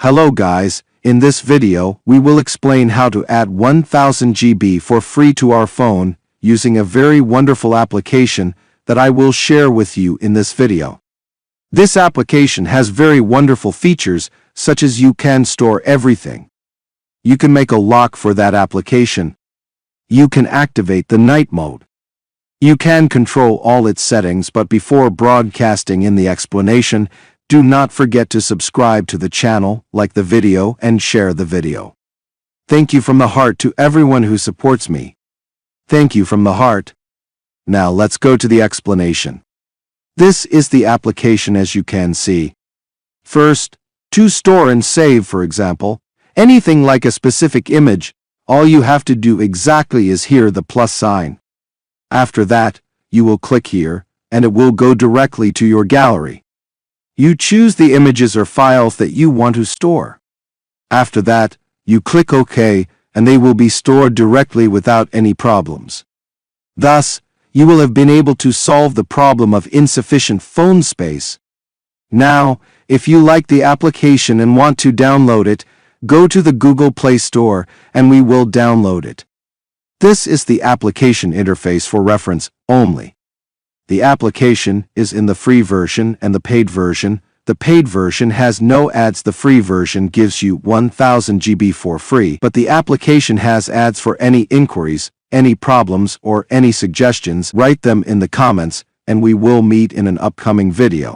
Hello guys, in this video we will explain how to add 1000 GB for free to our phone using a very wonderful application that I will share with you in this video. This application has very wonderful features such as you can store everything. You can make a lock for that application. You can activate the night mode. You can control all its settings, but before broadcasting in the explanation, do not forget to subscribe to the channel, like the video, and share the video. Thank you from the heart to everyone who supports me. Thank you from the heart. Now let's go to the explanation. This is the application as you can see. First, to store and save, for example, anything like a specific image, all you have to do exactly is here the plus sign. After that, you will click here, and it will go directly to your gallery. You choose the images or files that you want to store. After that, you click OK, and they will be stored directly without any problems. Thus, you will have been able to solve the problem of insufficient phone space. Now, if you like the application and want to download it, go to the Google Play Store and we will download it. This is the application interface for reference only. The application is in the free version and the paid version. The paid version has no ads. The free version gives you 1000 GB for free, but the application has ads. For any inquiries, any problems, or any suggestions, write them in the comments, and we will meet in an upcoming video.